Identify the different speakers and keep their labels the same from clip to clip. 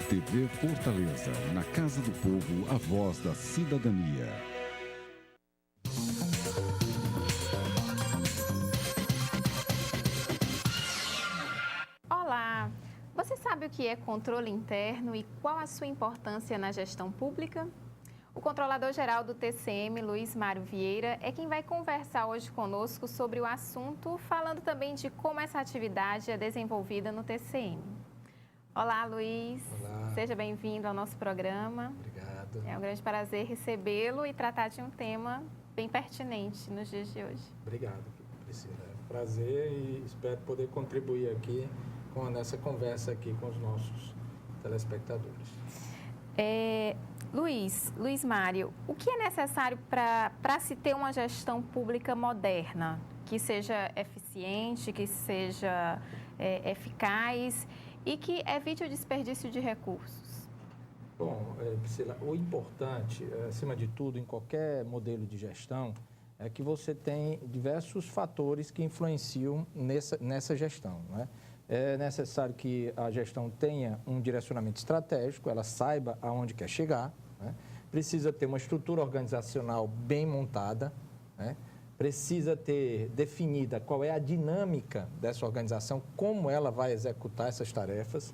Speaker 1: TV Fortaleza, na Casa do Povo, a voz da cidadania.
Speaker 2: Olá! Você sabe o que é controle interno e qual a sua importância na gestão pública? O controlador-geral do TCM, Luiz Mário Vieira, é quem vai conversar hoje conosco sobre o assunto, falando também de como essa atividade é desenvolvida no TCM. Olá, Luiz.
Speaker 3: Olá.
Speaker 2: Seja bem-vindo ao nosso programa.
Speaker 3: Obrigado.
Speaker 2: É um grande prazer recebê-lo e tratar de um tema bem pertinente nos dias de hoje.
Speaker 3: Obrigado, Priscila. É um prazer e espero poder contribuir aqui nessa conversa aqui com os nossos telespectadores.
Speaker 2: Luiz Mário, o que é necessário para se ter uma gestão pública moderna, que seja eficiente, que seja eficaz e que evite o desperdício de recursos?
Speaker 3: Bom, Priscila, o importante, acima de tudo, em qualquer modelo de gestão, é que você tem diversos fatores que influenciam nessa gestão, né? É necessário que a gestão tenha um direcionamento estratégico, ela saiba aonde quer chegar, né? Precisa ter uma estrutura organizacional bem montada, né? Precisa ter definida qual é a dinâmica dessa organização, como ela vai executar essas tarefas.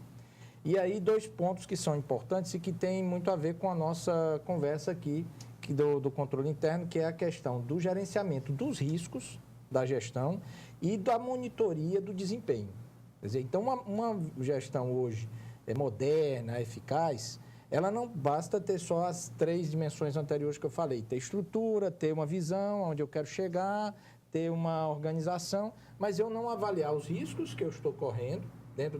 Speaker 3: E aí, dois pontos que são importantes e que têm muito a ver com a nossa conversa aqui do controle interno, que é a questão do gerenciamento dos riscos da gestão e da monitoria do desempenho. Quer dizer, então, uma gestão hoje moderna, eficaz, ela não basta ter só as três dimensões anteriores que eu falei. Ter estrutura, ter uma visão, onde eu quero chegar, ter uma organização, mas eu não avaliar os riscos que eu estou correndo dentro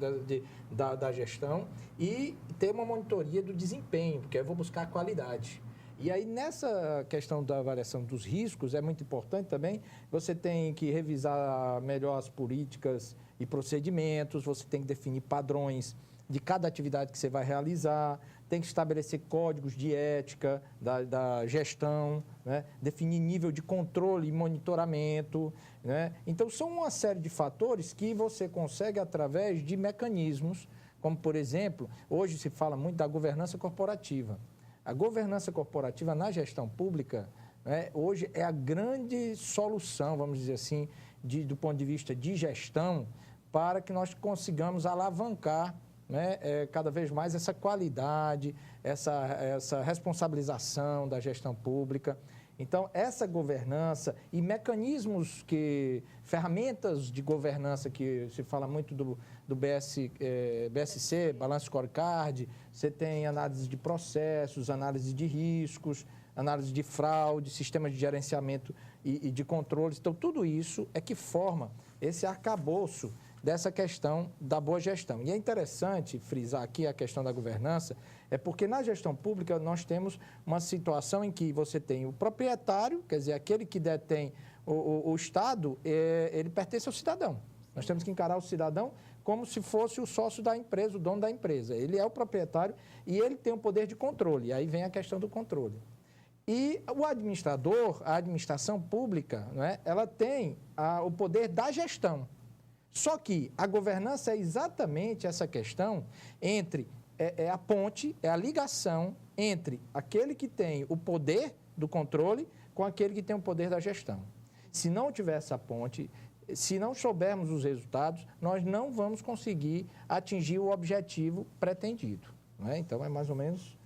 Speaker 3: da gestão e ter uma monitoria do desempenho, porque eu vou buscar a qualidade. E aí, nessa questão da avaliação dos riscos, é muito importante também, você tem que revisar melhor as políticas e procedimentos, você tem que definir padrões de cada atividade que você vai realizar, tem que estabelecer códigos de ética da gestão, né? Definir nível de controle e monitoramento, né? Então, são uma série de fatores que você consegue através de mecanismos, como, por exemplo, hoje se fala muito da governança corporativa. A governança corporativa na gestão pública, né, hoje é a grande solução, vamos dizer assim, do ponto de vista de gestão, para que nós consigamos alavancar, né, cada vez mais essa qualidade, essa responsabilização da gestão pública. Então, essa governança e mecanismos ferramentas de governança que se fala muito do BSC, Balance Scorecard, você tem análise de processos, análise de riscos, análise de fraude, sistemas de gerenciamento e de controles. Então, tudo isso é que forma esse arcabouço dessa questão da boa gestão. E é interessante frisar aqui a questão da governança, é porque na gestão pública nós temos uma situação em que você tem o proprietário, quer dizer, aquele que detém o Estado, ele pertence ao cidadão. Nós temos que encarar o cidadão como se fosse o sócio da empresa, o dono da empresa. Ele é o proprietário e ele tem o poder de controle. E aí vem a questão do controle. E o administrador, a administração pública, né, ela tem o poder da gestão. Só que a governança é exatamente essa questão entre a ponte, é a ligação entre aquele que tem o poder do controle com aquele que tem o poder da gestão. Se não tiver essa ponte, se não soubermos os resultados, nós não vamos conseguir atingir o objetivo pretendido, não é? Então, é mais ou menos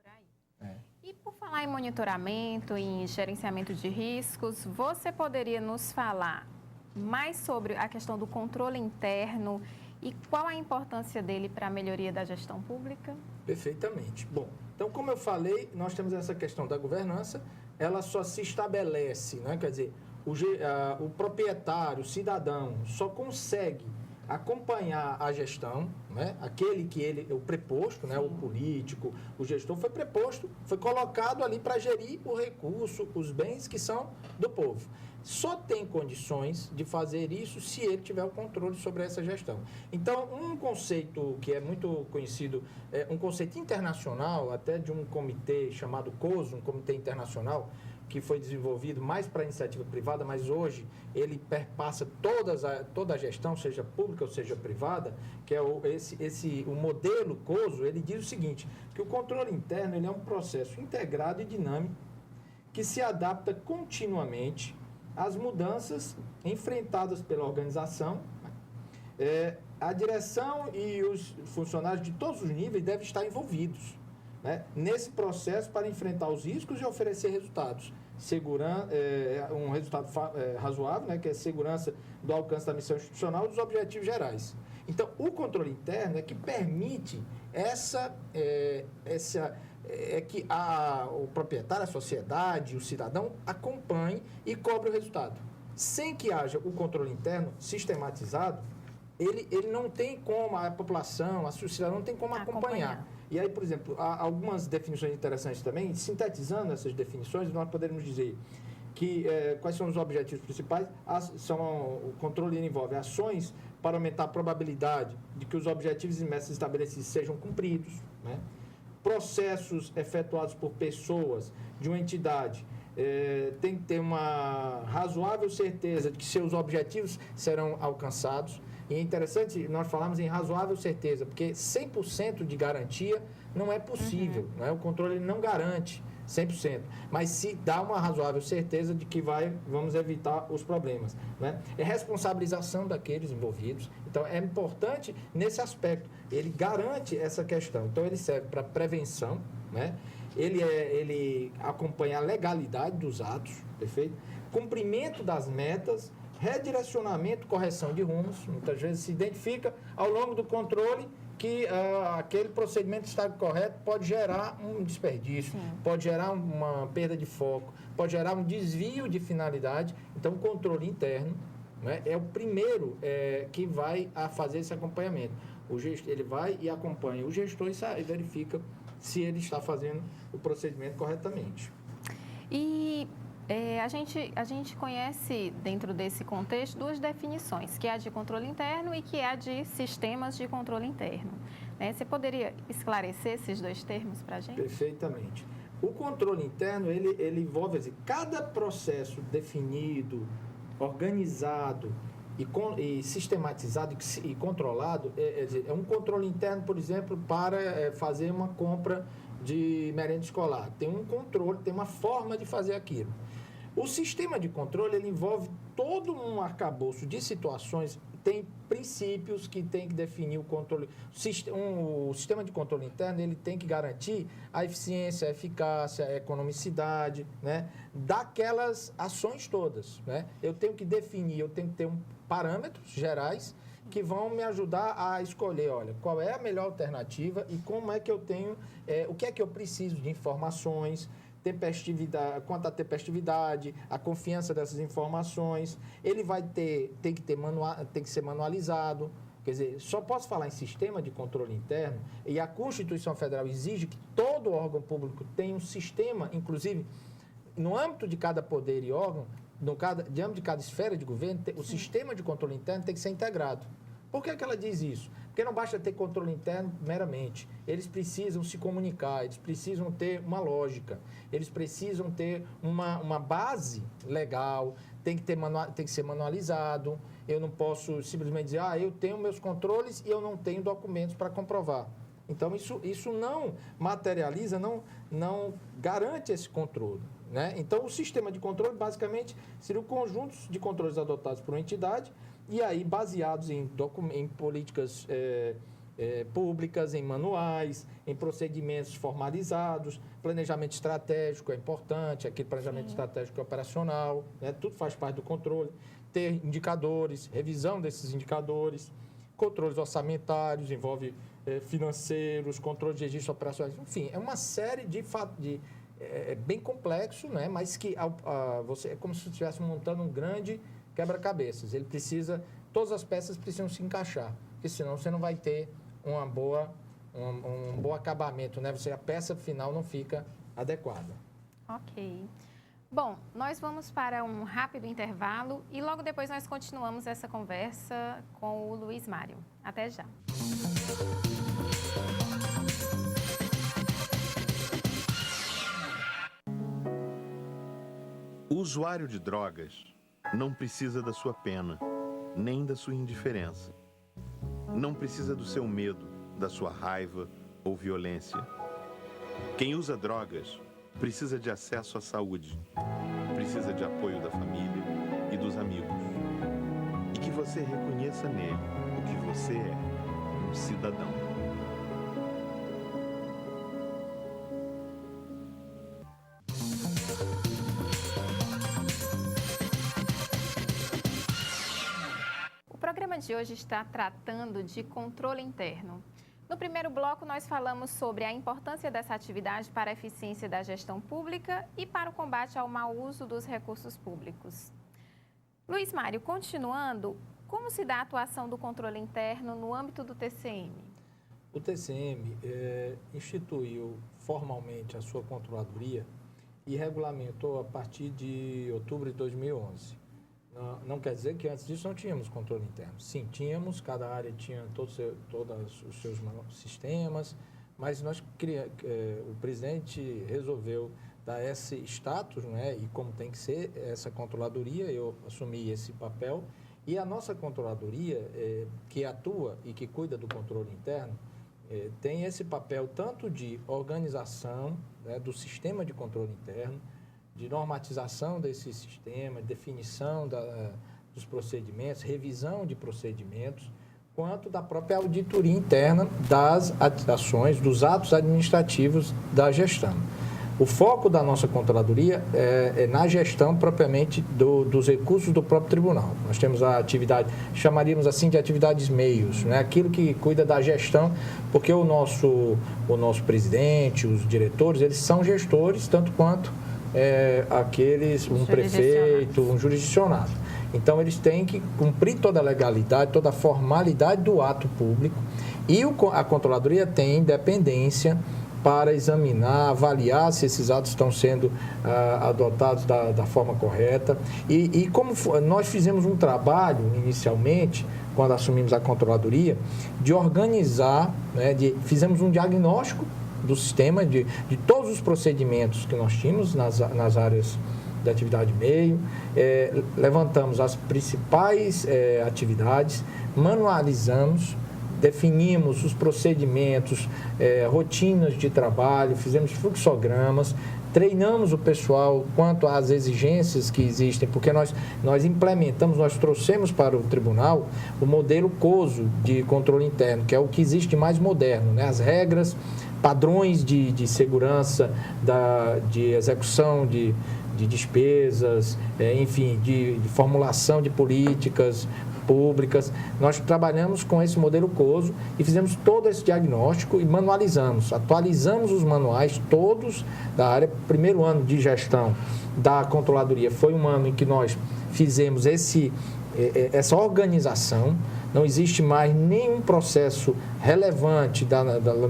Speaker 2: por aí. E por falar em monitoramento, em gerenciamento de riscos, você poderia nos falar mais sobre a questão do controle interno e qual a importância dele para a melhoria da gestão pública?
Speaker 3: Perfeitamente. Bom, então, como eu falei, nós temos essa questão da governança, ela só se estabelece, né? Quer dizer, o proprietário, o cidadão, só consegue acompanhar a gestão, né? Aquele que o preposto, né? O político, o gestor foi preposto, foi colocado ali para gerir o recurso, os bens que são do povo. Só tem condições de fazer isso se ele tiver o controle sobre essa gestão. Então, um conceito que é muito conhecido, um conceito internacional, até de um comitê chamado COSO, um comitê internacional, que foi desenvolvido mais para a iniciativa privada, mas hoje ele perpassa toda a gestão, seja pública ou seja privada, que é o modelo COSO. Ele diz o seguinte, que o controle interno ele é um processo integrado e dinâmico que se adapta continuamente às mudanças enfrentadas pela organização. A direção e os funcionários de todos os níveis devem estar envolvidos, né, nesse processo para enfrentar os riscos e oferecer resultados. Um resultado razoável, né, que é a segurança do alcance da missão institucional e dos objetivos gerais. Então, o controle interno é que permite que o proprietário, a sociedade, o cidadão acompanhe e cobre o resultado. Sem que haja o controle interno sistematizado, ele não tem como, a população, a sociedade não tem como acompanhar. E aí, por exemplo, há algumas definições interessantes também. Sintetizando essas definições, nós poderíamos dizer que quais são os objetivos principais. O controle envolve ações para aumentar a probabilidade de que os objetivos e metas estabelecidos sejam cumpridos, né? Processos efetuados por pessoas de uma entidade tem que ter uma razoável certeza de que seus objetivos serão alcançados. E é interessante, nós falamos em razoável certeza, porque 100% de garantia não é possível, né? O controle não garante 100%, mas se dá uma razoável certeza de que vamos evitar os problemas, né? É responsabilização daqueles envolvidos. Então, é importante nesse aspecto. Ele garante essa questão. Então, ele serve para prevenção, né? Ele acompanha a legalidade dos atos, perfeito? Cumprimento das metas, redirecionamento, correção de rumos. Muitas vezes se identifica ao longo do controle que aquele procedimento está correto, pode gerar um desperdício, pode gerar uma perda de foco, pode gerar um desvio de finalidade. Então, o controle interno, né, é o primeiro que vai a fazer esse acompanhamento. Ele vai e acompanha o gestor e verifica se ele está fazendo o procedimento corretamente.
Speaker 2: E a gente conhece, dentro desse contexto, duas definições, que é a de controle interno e que é a de sistemas de controle interno. Você poderia esclarecer esses dois termos para a gente?
Speaker 3: Perfeitamente. O controle interno, ele envolve assim, cada processo definido, organizado e sistematizado e controlado. É um controle interno, por exemplo, para fazer uma compra de merenda escolar. Tem um controle, tem uma forma de fazer aquilo. O sistema de controle, ele envolve todo um arcabouço de situações, tem princípios que tem que definir o controle. O sistema de controle interno, ele tem que garantir a eficiência, a eficácia, a economicidade, né, daquelas ações todas, né? Eu tenho que definir, eu tenho que ter parâmetros gerais que vão me ajudar a escolher, olha, qual é a melhor alternativa e como é que eu tenho, o que é que eu preciso de informações, quanto à tempestividade, a confiança dessas informações. Ele tem que ser manualizado. Quer dizer, só posso falar em sistema de controle interno e a Constituição Federal exige que todo órgão público tenha um sistema, inclusive no âmbito de cada poder e órgão, de âmbito de cada esfera de governo, o sistema de controle interno tem que ser integrado. Por que ela diz isso? Porque não basta ter controle interno meramente. Eles precisam se comunicar, eles precisam ter uma lógica, eles precisam ter uma base legal, tem que ser manualizado. Eu não posso simplesmente dizer, eu tenho meus controles e eu não tenho documentos para comprovar. Então, isso não materializa, não garante esse controle, né? Então, o sistema de controle, basicamente, seria o conjunto de controles adotados por uma entidade e aí baseados em políticas públicas, em manuais, em procedimentos formalizados. Planejamento estratégico é importante, aquele planejamento estratégico operacional, né? Tudo faz parte do controle. Ter indicadores, revisão desses indicadores, controles orçamentários, envolve financeiros, controle de registro operacionais, enfim, é uma série de fatos, bem complexo, né? Mas que você é como se estivesse montando um grande quebra-cabeças. Todas as peças precisam se encaixar, porque senão você não vai ter um bom acabamento, né? A peça final não fica adequada.
Speaker 2: Ok. Bom, nós vamos para um rápido intervalo e logo depois nós continuamos essa conversa com o Luiz Mário. Até já.
Speaker 4: usuário de drogas não precisa da sua pena, nem da sua indiferença. Não precisa do seu medo, da sua raiva ou violência. Quem usa drogas precisa de acesso à saúde, precisa de apoio da família e dos amigos. E que você reconheça nele o que você é, um cidadão.
Speaker 2: O programa de hoje está tratando de controle interno. No primeiro bloco, nós falamos sobre a importância dessa atividade para a eficiência da gestão pública e para o combate ao mau uso dos recursos públicos. Luiz Mário, continuando, como se dá a atuação do controle interno no âmbito do TCM?
Speaker 3: O TCM instituiu formalmente a sua controladoria e regulamentou a partir de outubro de 2011. Não quer dizer que antes disso não tínhamos controle interno. Sim, tínhamos, cada área tinha todos os seus sistemas, mas o presidente resolveu dar esse status, né, e como tem que ser essa controladoria, eu assumi esse papel. E a nossa controladoria, que atua e que cuida do controle interno, tem esse papel tanto de organização, né, do sistema de controle interno, de normatização desse sistema, definição dos procedimentos, revisão de procedimentos, quanto da própria auditoria interna das ações, dos atos administrativos da gestão. O foco da nossa controladoria é na gestão propriamente dos recursos do próprio tribunal. Nós temos a atividade, chamaríamos assim de atividades meios, né? Aquilo que cuida da gestão, porque o nosso presidente, os diretores, eles são gestores, tanto quanto um prefeito, um jurisdicionado. Então, eles têm que cumprir toda a legalidade, toda a formalidade do ato público e a controladoria tem independência para examinar, avaliar se esses atos estão sendo adotados da forma correta. E como nós fizemos um trabalho, inicialmente, quando assumimos a controladoria, de organizar, né, fizemos um diagnóstico do sistema, de todos os procedimentos que nós tínhamos nas áreas de atividade meio, levantamos as principais atividades, manualizamos, definimos os procedimentos, rotinas de trabalho, fizemos fluxogramas, treinamos o pessoal quanto às exigências que existem, porque nós implementamos, nós trouxemos para o tribunal o modelo COSO de controle interno, que é o que existe mais moderno, né? As regras, padrões de segurança, de execução de despesas, enfim, de formulação de políticas públicas. Nós trabalhamos com esse modelo COSO e fizemos todo esse diagnóstico e manualizamos, atualizamos os manuais todos da área. Primeiro ano de gestão da controladoria foi um ano em que nós fizemos essa organização. Não existe mais nenhum processo relevante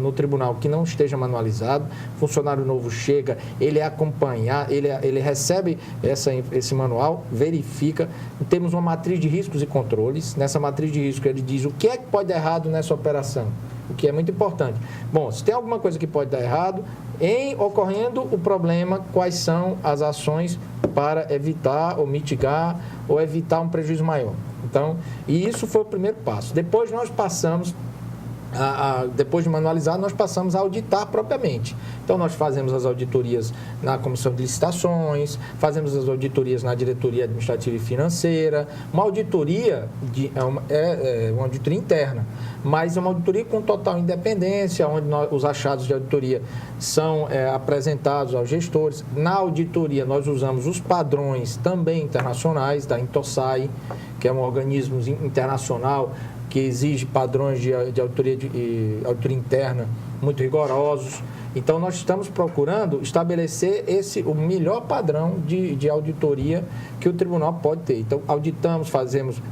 Speaker 3: no tribunal que não esteja manualizado. O funcionário novo chega, ele é acompanhado, ele recebe esse manual, verifica. Temos uma matriz de riscos e controles. Nessa matriz de risco, ele diz o que é que pode dar errado nessa operação, o que é muito importante. Bom, se tem alguma coisa que pode dar errado, em ocorrendo o problema, quais são as ações para evitar ou mitigar ou evitar um prejuízo maior. Então, e isso foi o primeiro passo. Depois nós passamos, depois de manualizar, nós passamos a auditar propriamente. Então, nós fazemos as auditorias na Comissão de Licitações, fazemos as auditorias na Diretoria Administrativa e Financeira. Uma auditoria é uma auditoria interna, mas é uma auditoria com total independência, onde os achados de auditoria são apresentados aos gestores. Na auditoria, nós usamos os padrões também internacionais, da Intosai, que é um organismo internacional que exige padrões de auditoria interna muito rigorosos. Então, nós estamos procurando estabelecer o melhor padrão de auditoria que o tribunal pode ter. Então, auditamos,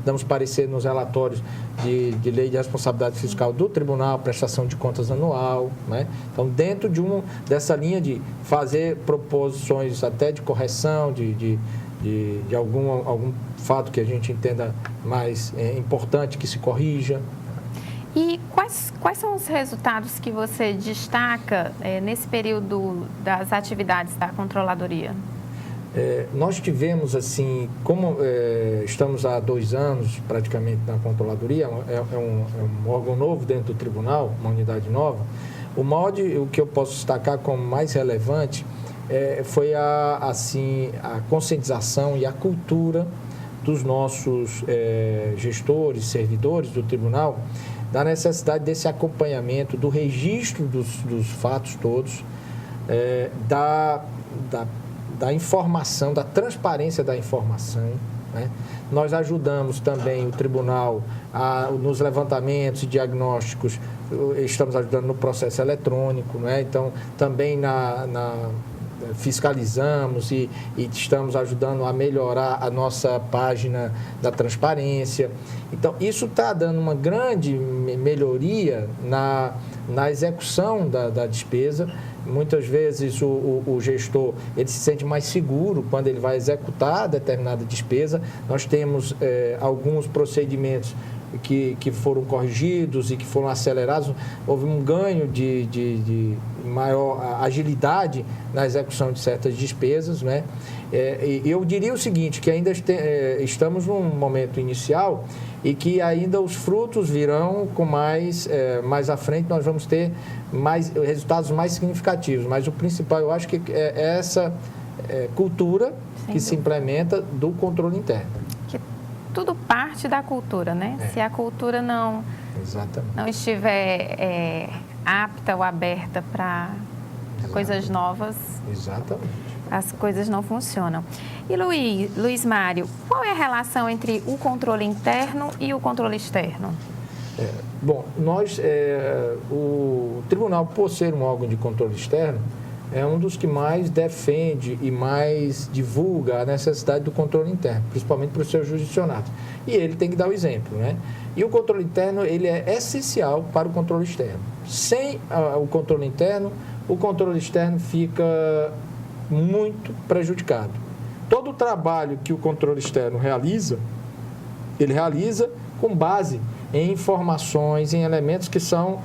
Speaker 3: damos parecer nos relatórios de lei de responsabilidade fiscal do tribunal, prestação de contas anual, né? Então, dentro dessa linha de fazer proposições até de correção, de algum fato que a gente entenda mais importante que se corrija.
Speaker 2: E quais são os resultados que você destaca nesse período das atividades da controladoria?
Speaker 3: Nós tivemos, assim, como estamos há 2 anos praticamente na controladoria, é um órgão novo dentro do tribunal, uma unidade nova, o que eu posso destacar como mais relevante foi a conscientização e a cultura dos nossos gestores, servidores do tribunal, da necessidade desse acompanhamento, do registro dos fatos todos, da informação, da transparência da informação, né? Nós ajudamos também o tribunal nos levantamentos e diagnósticos, estamos ajudando no processo eletrônico, né? Então, também fiscalizamos e estamos ajudando a melhorar a nossa página da transparência. Então, isso está dando uma grande melhoria na execução da despesa. Muitas vezes o gestor ele se sente mais seguro quando ele vai executar determinada despesa. Nós temos alguns procedimentos que foram corrigidos e que foram acelerados. Houve um ganho de maior agilidade na execução de certas despesas, né? Eu diria o seguinte, que ainda estamos num momento inicial e que ainda os frutos virão com mais à frente, nós vamos ter resultados mais significativos. Mas o principal, eu acho que é essa cultura que se implementa do controle interno.
Speaker 2: Que tudo parte da cultura, né? Se a cultura não estiver apta ou aberta para coisas novas, as coisas não funcionam. E Luiz Mário, qual é a relação entre o controle interno e o controle externo?
Speaker 3: Bom, o tribunal, por ser um órgão de controle externo, é um dos que mais defende e mais divulga a necessidade do controle interno, principalmente para os seus jurisdicionados. E ele tem que dar o exemplo, né? E o controle interno, ele é essencial para o controle externo. Sem o controle interno, o controle externo fica muito prejudicado. Todo o trabalho que o controle externo realiza, ele realiza com base em informações, em elementos que são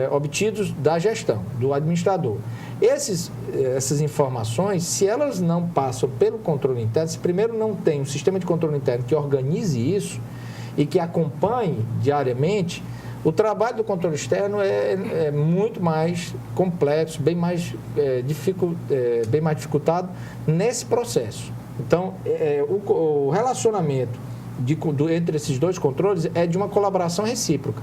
Speaker 3: obtidos da gestão, do administrador. Essas informações, se elas não passam pelo controle interno, se primeiro não tem um sistema de controle interno que organize isso e que acompanhe diariamente, o trabalho do controle externo é muito mais complexo, bem mais dificultado nesse processo. Então, o relacionamento entre esses dois controles é de uma colaboração recíproca.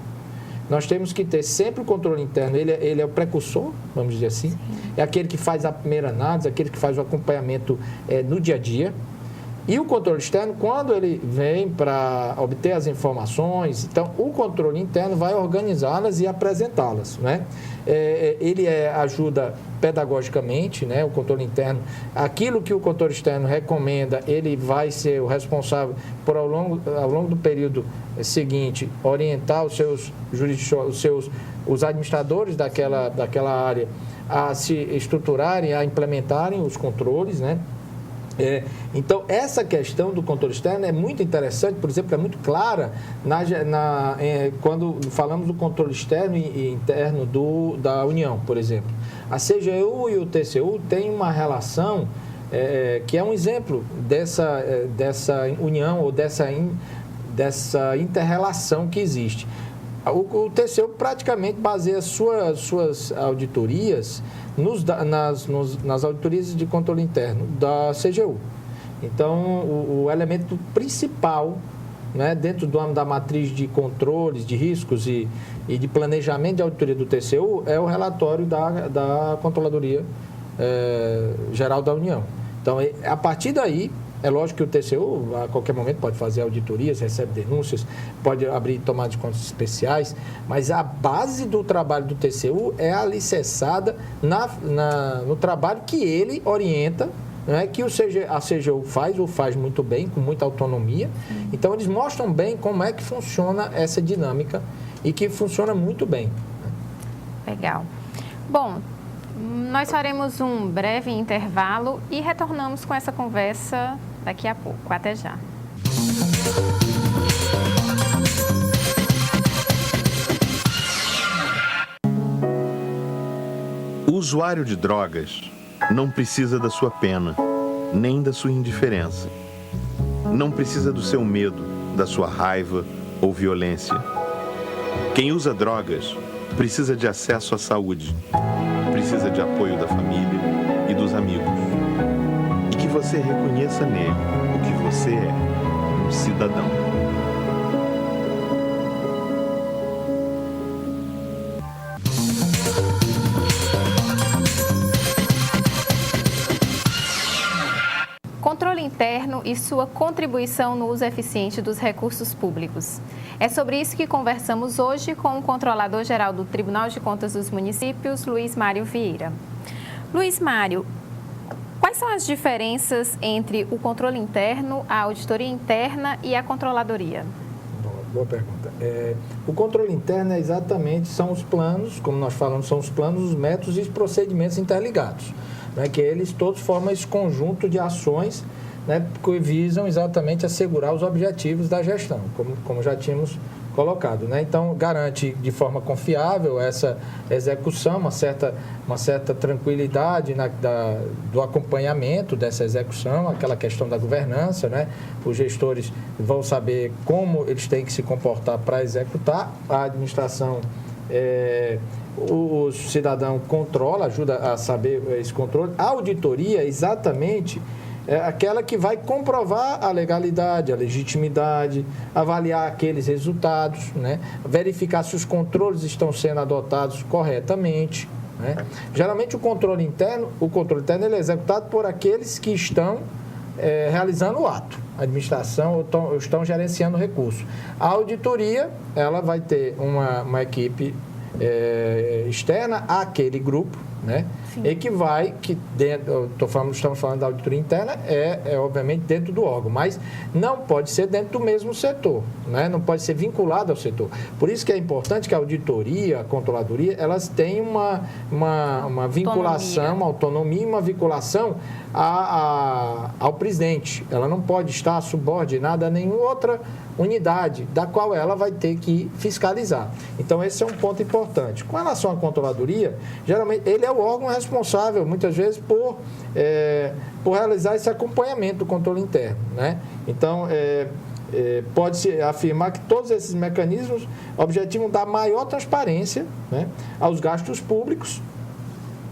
Speaker 3: Nós temos que ter sempre o controle interno, ele é o precursor, vamos dizer assim, é aquele que faz a primeira análise, aquele que faz o acompanhamento no dia a dia. E o controle externo, quando ele vem para obter as informações, então o controle interno vai organizá-las e apresentá-las, né? Ele ajuda pedagogicamente, né? O controle interno, aquilo que o controle externo recomenda, ele vai ser o responsável por, ao longo do período seguinte, orientar os administradores daquela área a se estruturarem, a implementarem os controles, né? Então, essa questão do controle externo é muito interessante, por exemplo, é muito clara quando falamos do controle externo e interno da União, por exemplo. A CGU e o TCU têm uma relação que é um exemplo dessa união ou dessa inter-relação que existe. O TCU praticamente baseia suas auditorias nas auditorias de controle interno da CGU. Então, o elemento principal, né, dentro do âmbito da matriz de controles, de riscos e de planejamento de auditoria do TCU é o relatório da Controladoria Geral da União. Então, a partir daí, é lógico que o TCU, a qualquer momento, pode fazer auditorias, recebe denúncias, pode abrir tomadas de contas especiais, mas a base do trabalho do TCU é alicerçada no trabalho que ele orienta, né, que a CGU faz muito bem, com muita autonomia. Então, eles mostram bem como é que funciona essa dinâmica e que funciona muito bem.
Speaker 2: Legal. Bom, nós faremos um breve intervalo e retornamos com essa conversa daqui a pouco. Até já.
Speaker 4: O usuário de drogas não precisa da sua pena, nem da sua indiferença. Não precisa do seu medo, da sua raiva ou violência. Quem usa drogas precisa de acesso à saúde, precisa de apoio da família e dos amigos. E que você reconheça nele o que você é, um cidadão.
Speaker 2: Controle interno e sua contribuição no uso eficiente dos recursos públicos. É sobre isso que conversamos hoje com o Controlador-Geral do Tribunal de Contas dos Municípios, Luiz Mário Vieira. Luiz Mário, quais são as diferenças entre o controle interno, a auditoria interna e a controladoria?
Speaker 3: Boa pergunta. O controle interno são os planos, como nós falamos, são os planos, os métodos e os procedimentos interligados, né, que eles todos formam esse conjunto de ações, né, que visam exatamente assegurar os objetivos da gestão, como já tínhamos colocado, né? Então, garante de forma confiável essa execução, uma certa tranquilidade do acompanhamento dessa execução, aquela questão da governança, né? Os gestores vão saber como eles têm que se comportar para executar. A administração, o cidadão controla, ajuda a saber esse controle. A auditoria, exatamente, é aquela que vai comprovar a legalidade, a legitimidade, avaliar aqueles resultados, né? Verificar se os controles estão sendo adotados corretamente, né? Geralmente o controle interno ele é executado por aqueles que estão realizando o ato, a administração ou estão gerenciando o recurso. A auditoria, ela vai ter uma equipe externa àquele grupo, né? E estamos falando da auditoria interna, obviamente dentro do órgão, mas não pode ser dentro do mesmo setor, né? Não pode ser vinculado ao setor. Por isso que é importante que a auditoria, a controladoria, elas tenham uma vinculação, uma autonomia, uma vinculação ao presidente. Ela não pode estar subordinada a nenhuma outra unidade da qual ela vai ter que fiscalizar. Então, esse é um ponto importante. Com relação à controladoria, geralmente, ele é o órgão responsável, muitas vezes, por realizar esse acompanhamento do controle interno, né? Então, pode-se afirmar que todos esses mecanismos objetivam dar maior transparência, né, aos gastos públicos,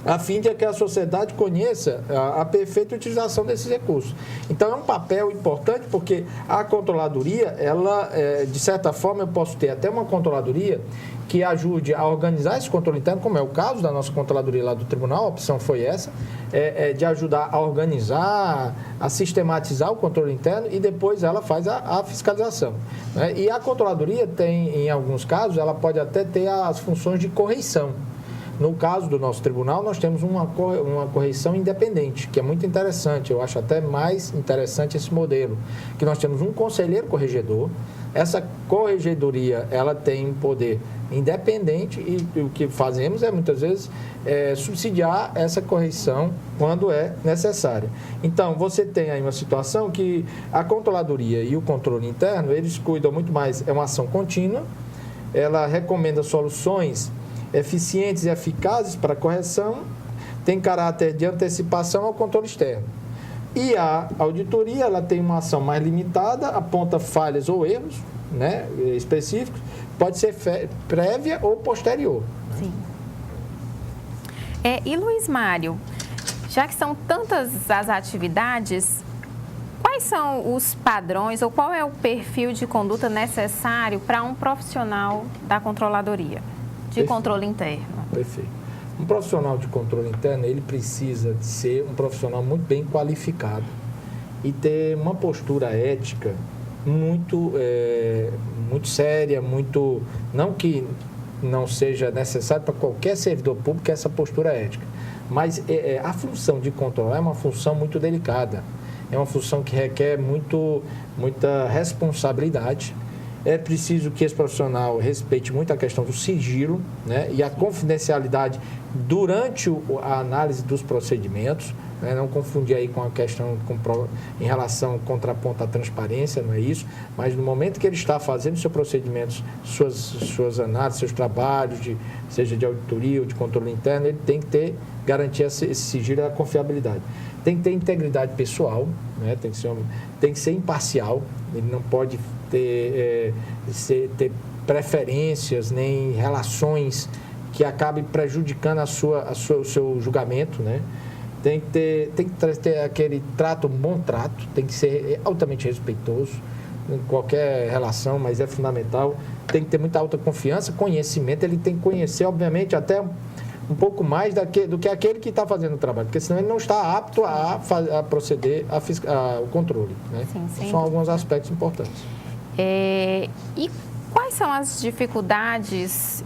Speaker 3: a fim de que a sociedade conheça a perfeita utilização desses recursos. Então, é um papel importante, porque a controladoria, ela, de certa forma, eu posso ter até uma controladoria que ajude a organizar esse controle interno, como é o caso da nossa controladoria lá do tribunal, a opção foi essa, de ajudar a organizar, a sistematizar o controle interno e depois ela faz a fiscalização, né? E a controladoria tem, em alguns casos, ela pode até ter as funções de correição. No caso do nosso tribunal, nós temos uma correição independente, que é muito interessante, eu acho até mais interessante esse modelo, que nós temos um conselheiro corregedor. Essa corregedoria, ela tem um poder independente e o que fazemos é, muitas vezes, subsidiar essa correção quando é necessária. Então, você tem aí uma situação que a controladoria e o controle interno, eles cuidam muito mais, é uma ação contínua, ela recomenda soluções eficientes e eficazes para a correção, tem caráter de antecipação ao controle externo. E a auditoria, ela tem uma ação mais limitada, aponta falhas ou erros, né, específicos, pode ser prévia ou posterior.
Speaker 2: Sim. E Luiz Mário, já que são tantas as atividades, quais são os padrões ou qual é o perfil de conduta necessário para um profissional da controladoria? De controle interno.
Speaker 3: Perfeito. Um profissional de controle interno, ele precisa de ser um profissional muito bem qualificado e ter uma postura ética muito séria, não que não seja necessário para qualquer servidor público essa postura ética, mas a função de controlar é uma função muito delicada, é uma função que requer muita responsabilidade. É preciso que esse profissional respeite muito a questão do sigilo, né, e a confidencialidade durante a análise dos procedimentos, né, não confundir aí com a questão em relação contraponto à transparência, não é isso, mas no momento que ele está fazendo seus procedimentos, suas análises, seus trabalhos, seja de auditoria ou de controle interno, ele tem que garantir esse sigilo e a confiabilidade. tem que ter integridade pessoal, né? Tem que ser imparcial, ele não pode ter preferências nem relações que acabem prejudicando o seu julgamento, né? Tem que ter aquele trato, um bom trato, tem que ser altamente respeitoso em qualquer relação, mas é fundamental. Tem que ter muita autoconfiança, conhecimento, ele tem que conhecer, obviamente, até um pouco mais do que aquele que está fazendo o trabalho, porque senão ele não está apto a proceder ao controle, né?
Speaker 2: Sim,
Speaker 3: são alguns aspectos importantes.
Speaker 2: E quais são as dificuldades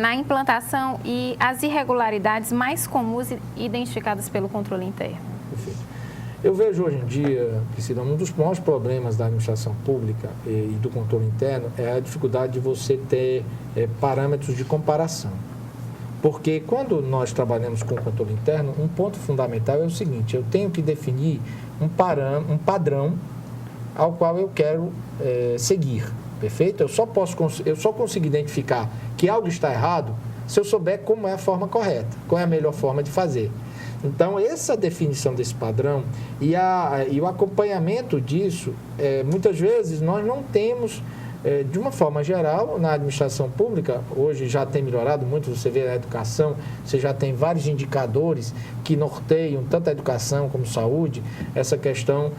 Speaker 2: na implantação e as irregularidades mais comuns identificadas pelo controle interno?
Speaker 3: Perfeito. Eu vejo hoje em dia, Priscila, um dos maiores problemas da administração pública e do controle interno é a dificuldade de você ter parâmetros de comparação. Porque quando nós trabalhamos com o controle interno, um ponto fundamental é o seguinte: eu tenho que definir um padrão ao qual eu quero seguir, perfeito? Eu só consigo identificar que algo está errado se eu souber como é a forma correta, qual é a melhor forma de fazer. Então, essa definição desse padrão e o acompanhamento disso, muitas vezes nós não temos, de uma forma geral, na administração pública. Hoje já tem melhorado muito, você vê na educação, você já tem vários indicadores que norteiam tanto a educação como a saúde, essa questão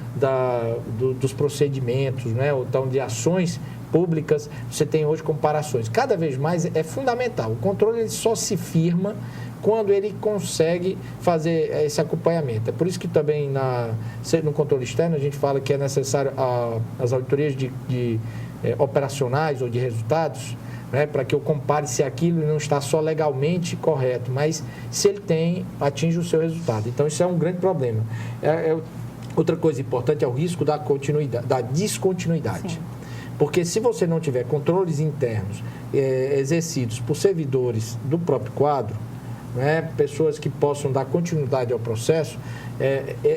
Speaker 3: dos procedimentos, né, ou então de ações públicas, você tem hoje comparações. Cada vez mais é fundamental. O controle ele só se quando ele consegue fazer esse acompanhamento. É por isso que também no controle externo a gente fala que é necessário as auditorias operacionais ou de resultados, né, para que eu compare se aquilo não está só legalmente correto, mas se ele atinge o seu resultado. Então, isso é um grande problema. Outra coisa importante é o risco da descontinuidade.
Speaker 2: Sim.
Speaker 3: Porque se você não tiver controles internos exercidos por servidores do próprio quadro, né, pessoas que possam dar continuidade ao processo,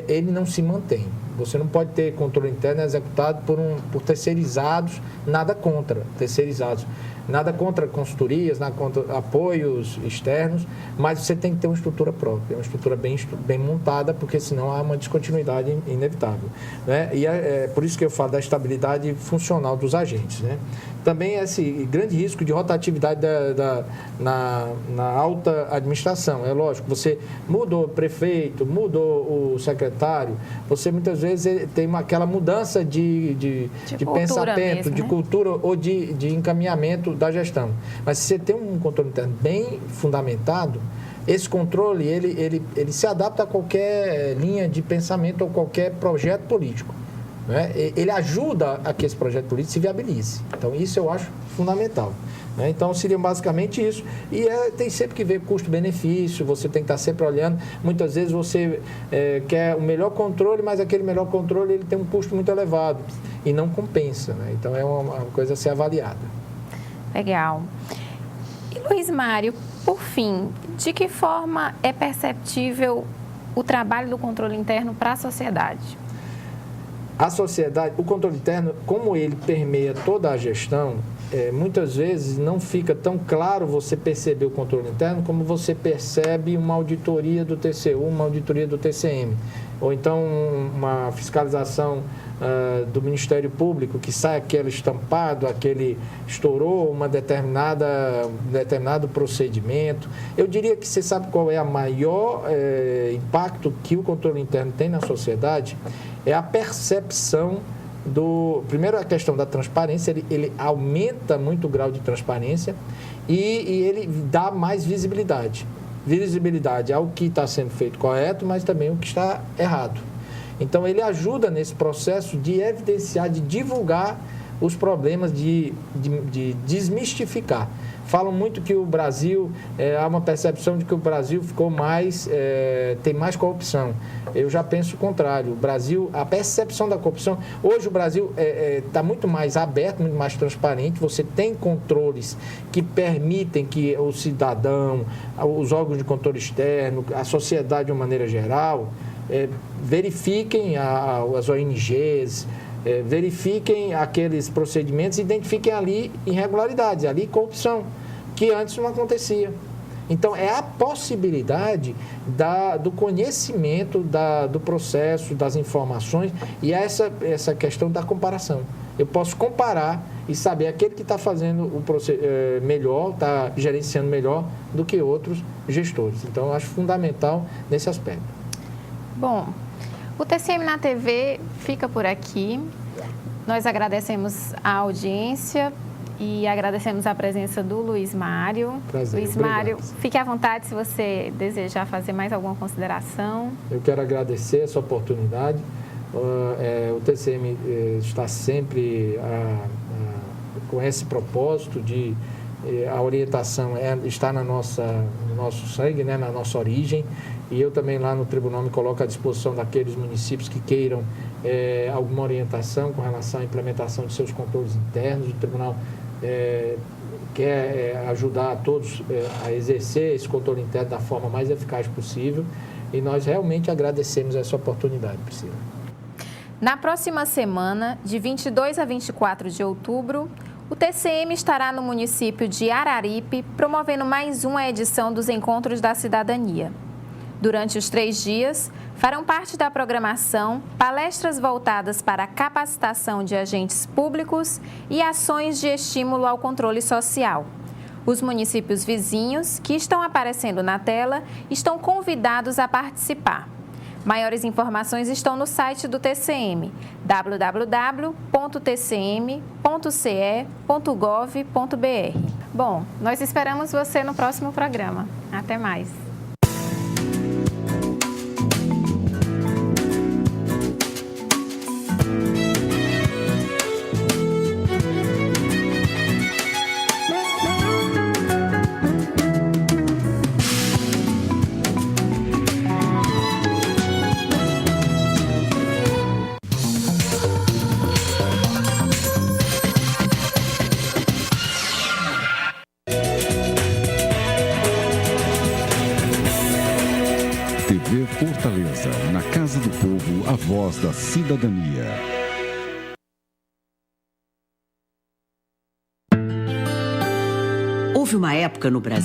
Speaker 3: ele não se mantém. Você não pode ter controle interno executado por terceirizados, nada contra terceirizados, nada contra consultorias, nada contra apoios externos, mas você tem que ter uma estrutura própria, uma estrutura bem montada, porque senão há uma descontinuidade inevitável, né? E é por isso que eu falo da estabilidade funcional dos agentes, né? Também esse grande risco de rotatividade na alta administração. É lógico, você mudou o prefeito, mudou o secretário, você muitas vezes tem aquela mudança de pensamento, mesmo, de cultura ou de encaminhamento da gestão. Mas se você tem um controle interno bem fundamentado, esse controle ele se adapta a qualquer linha de pensamento ou qualquer projeto político, né? Ele ajuda a que esse projeto político se viabilize. Então, isso eu acho fundamental, né? Então, seria basicamente isso. E tem sempre que ver custo-benefício, você tem que estar sempre olhando. Muitas vezes você quer o melhor controle, mas aquele melhor controle ele tem um custo muito elevado e não compensa, né? Então, é uma coisa a ser avaliada.
Speaker 2: Legal. E Luiz Mário, por fim, de que forma é perceptível o trabalho do controle interno para a sociedade?
Speaker 3: A sociedade, o controle interno, como ele permeia toda a gestão, muitas vezes não fica tão claro você perceber o controle interno como você percebe uma auditoria do TCU, uma auditoria do TCM, ou então uma fiscalização do Ministério Público, que sai aquele estampado, aquele estourou determinado procedimento. Eu diria que você sabe qual é o maior impacto que o controle interno tem na sociedade? É a percepção primeiro, a questão da transparência, ele aumenta muito o grau de transparência e ele dá mais visibilidade. Visibilidade ao que está sendo feito correto, mas também o que está errado. Então, ele ajuda nesse processo de evidenciar, de divulgar os problemas, de desmistificar. Falam muito que o Brasil, há uma percepção de que o Brasil tem mais corrupção. Eu já penso o contrário. O Brasil, a percepção da corrupção, hoje o Brasil está muito mais aberto, muito mais transparente. Você tem controles que permitem que o cidadão, os órgãos de controle externo, a sociedade de uma maneira geral, verifiquem as ONGs, verifiquem aqueles procedimentos, identifiquem ali irregularidades, ali corrupção, que antes não acontecia. Então, é a possibilidade do conhecimento do processo, das informações e essa questão da comparação. Eu posso comparar e saber aquele que está fazendo o melhor, está gerenciando melhor do que outros gestores. Então, eu acho fundamental nesse aspecto.
Speaker 2: Bom, o TCM na TV fica por aqui. Nós agradecemos a audiência e agradecemos a presença do Luiz Mário.
Speaker 3: Prazer,
Speaker 2: Luiz Mário, fique à vontade se você desejar fazer mais alguma consideração.
Speaker 3: Eu quero agradecer essa oportunidade. O TCM está sempre com esse propósito de a orientação está no nosso sangue, né, na nossa origem, e eu também lá no tribunal me coloco à disposição daqueles municípios que queiram alguma orientação com relação à implementação de seus controles internos. O tribunal quer ajudar a todos a exercer esse controle interno da forma mais eficaz possível, e nós realmente agradecemos essa oportunidade, Priscila.
Speaker 2: Na próxima semana, de 22 a 24 de outubro, o TCM estará no município de Araripe, promovendo mais uma edição dos Encontros da Cidadania. Durante os 3 dias, farão parte da programação palestras voltadas para a capacitação de agentes públicos e ações de estímulo ao controle social. Os municípios vizinhos, que estão aparecendo na tela, estão convidados a participar. Maiores informações estão no site do TCM, www.tcm.ce.gov.br. Bom, nós esperamos você no próximo programa. Até mais.
Speaker 1: TV Fortaleza, na Casa do Povo, a voz da cidadania.
Speaker 5: Houve uma época no Brasil